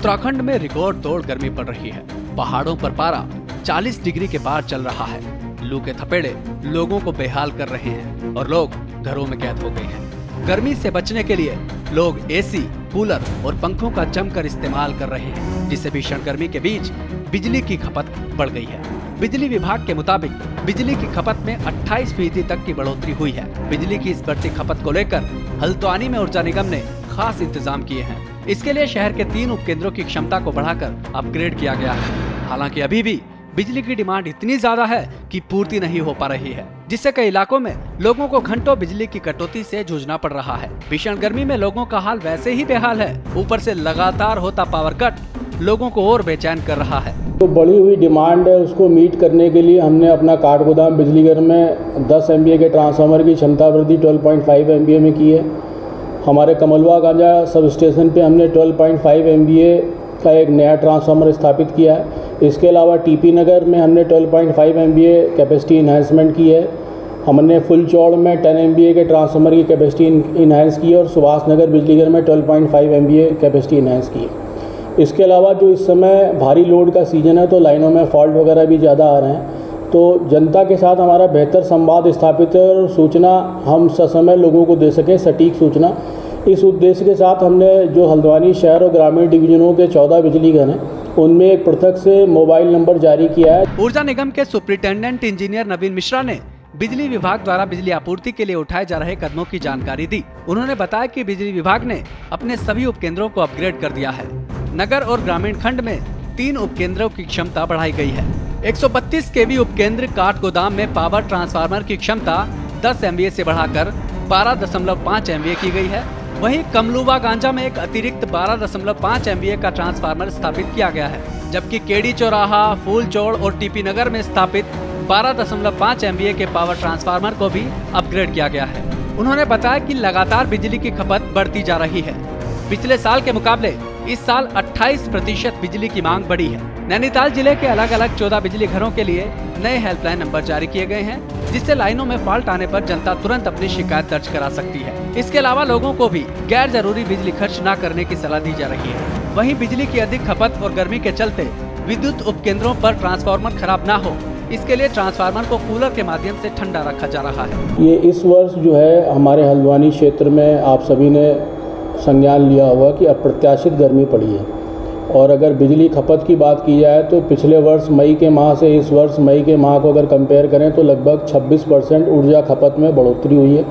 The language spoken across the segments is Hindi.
उत्तराखंड में रिकॉर्ड तोड़ गर्मी पड़ रही है। पहाड़ों पर पारा 40 डिग्री के पार चल रहा है। लू के थपेड़े लोगों को बेहाल कर रहे हैं और लोग घरों में कैद हो गए हैं। गर्मी से बचने के लिए लोग एसी, कूलर और पंखों का जमकर इस्तेमाल कर रहे हैं, जिससे भीषण गर्मी के बीच बिजली की खपत बढ़ गई है। बिजली विभाग के मुताबिक बिजली की खपत में 28% तक की बढ़ोतरी हुई है। बिजली की इस बढ़ती खपत को लेकर हल्द्वानी में ऊर्जा निगम ने खास इंतजाम किए हैं। इसके लिए शहर के 3 उपकेंद्रों की क्षमता को बढ़ाकर अपग्रेड किया गया है। हालांकि अभी भी बिजली की डिमांड इतनी ज्यादा है कि पूर्ति नहीं हो पा रही है, जिससे कई इलाकों में लोगों को घंटों बिजली की कटौती से जूझना पड़ रहा है। भीषण गर्मी में लोगों का हाल वैसे ही बेहाल है, ऊपर से लगातार होता पावर कट लोगों को और बेचैन कर रहा है। तो बढ़ी हुई डिमांड है, उसको मीट करने के लिए हमने अपना काठगोदाम बिजलीघर में 10 MVA के ट्रांसफार्मर की क्षमता वृद्धि 12.5 MVA में की है। हमारे कमलवा गांजा सब स्टेशन पे हमने 12.5 MVA का एक नया ट्रांसफार्मर स्थापित किया है। इसके अलावा TP नगर में हमने 12.5 MVA कैपेसिटी इन्हांसमेंट की है। हमने फुल चौड़ में 10 MVA के ट्रांसफार्मर की कैपेसिटी इन्हांस की है और सुभाष नगर बिजलीघर में 12.5 MVA कैपेसिटी इन्हांस की है। इसके अलावा जो इस समय भारी लोड का सीज़न है तो लाइनों में फॉल्ट वगैरह भी ज़्यादा आ रहे हैं, तो जनता के साथ हमारा बेहतर संवाद स्थापित है और सूचना हम ससमय लोगों को दे सकें, सटीक सूचना। इस उद्देश्य के साथ हमने जो हल्द्वानी शहर और ग्रामीण डिवीजनों के 14 बिजलीघर हैं उनमें एक पृथक से मोबाइल नंबर जारी किया है। ऊर्जा निगम के सुपरिटेंडेंट इंजीनियर नवीन मिश्रा ने बिजली विभाग द्वारा बिजली आपूर्ति के लिए उठाए जा रहे कदमों की जानकारी दी। उन्होंने बताया कि बिजली विभाग ने अपने सभी उपकेंद्रों को अपग्रेड कर दिया है। नगर और ग्रामीण खंड में 3 उपकेंद्रों की क्षमता बढ़ाई गई है। 132 kV उपकेंद्र काठगोदाम में पावर ट्रांसफार्मर की क्षमता 10 MVA से बढ़ाकर 12.5 MVA की गई है। वहीं कमलुवा गांजा में एक अतिरिक्त 12.5 MVA का ट्रांसफार्मर स्थापित किया गया है, जबकि केडी चौराहा, फूल चौड़ और TP नगर में स्थापित 12.5 MVA के पावर ट्रांसफार्मर को भी अपग्रेड किया गया है। उन्होंने बताया कि लगातार बिजली की खपत बढ़ती जा रही है। पिछले साल के मुकाबले इस साल 28% बिजली की मांग बढ़ी है। नैनीताल जिले के अलग अलग 14 बिजली घरों के लिए नए हेल्पलाइन नंबर जारी किए गए हैं, जिससे लाइनों में फॉल्ट आने पर जनता तुरंत अपनी शिकायत दर्ज करा सकती है। इसके अलावा लोगों को भी गैर जरूरी बिजली खर्च न करने की सलाह दी जा रही है। वहीं बिजली की अधिक खपत और गर्मी के चलते विद्युत उपकेंद्रों पर ट्रांसफार्मर खराब न हो, इसके लिए ट्रांसफार्मर को कूलर के माध्यम से ठंडा रखा जा रहा है। ये इस वर्ष जो है हमारे हल्द्वानी क्षेत्र में आप सभी ने संज्ञान लिया होगा कि अप्रत्याशित गर्मी पड़ी है, और अगर बिजली खपत की बात की जाए तो पिछले वर्ष मई के माह से इस वर्ष मई के माह को अगर कंपेयर करें तो लगभग 26% ऊर्जा खपत में बढ़ोतरी हुई है।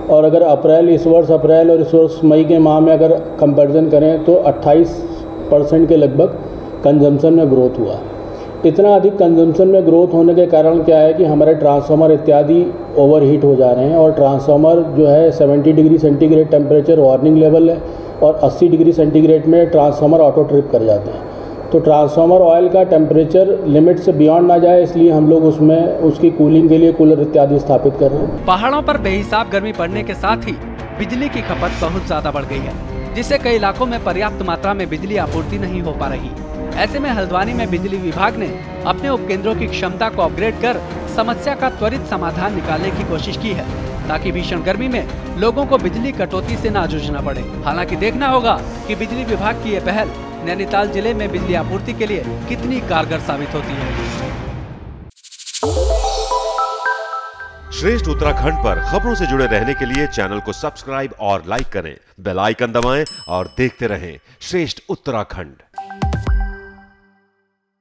और अगर इस वर्ष अप्रैल और इस वर्ष मई के माह में अगर कंपैरिजन करें तो 28% के लगभग कंजम्पशन में ग्रोथ हुआ। इतना अधिक कंजम्पशन में ग्रोथ होने के कारण क्या है कि हमारे ट्रांसफार्मर इत्यादि ओवरहीट हो जा रहे हैं, और ट्रांसफार्मर जो है 70 degree centigrade temperature warning level है और 80 डिग्री सेंटीग्रेड में ट्रांसफार्मर ऑटो ट्रिप कर जाते हैं। तो ट्रांसफार्मर ऑयल का टेम्परेचर लिमिट से बियॉन्ड ना जाए, इसलिए हम लोग उसमें उसकी कूलिंग के लिए कूलर इत्यादि स्थापित कर रहे हैं। पहाड़ों पर बेहिसाब गर्मी पड़ने के साथ ही बिजली की खपत बहुत ज्यादा बढ़ गई है, जिससे कई इलाकों में पर्याप्त मात्रा में बिजली आपूर्ति नहीं हो पा रही। ऐसे में हल्द्वानी में बिजली विभाग ने अपने उपकेंद्रों की क्षमता को अपग्रेड कर समस्या का त्वरित समाधान निकालने की कोशिश की है, ताकि भीषण गर्मी में लोगों को बिजली कटौती से ना जूझना पड़े। हालांकि देखना होगा कि बिजली विभाग की ये पहल नैनीताल जिले में बिजली आपूर्ति के लिए कितनी कारगर साबित होती है। श्रेष्ठ उत्तराखंड पर खबरों से जुड़े रहने के लिए चैनल को सब्सक्राइब और लाइक करें, बेल आइकन दबाएं और देखते रहें श्रेष्ठ उत्तराखंड।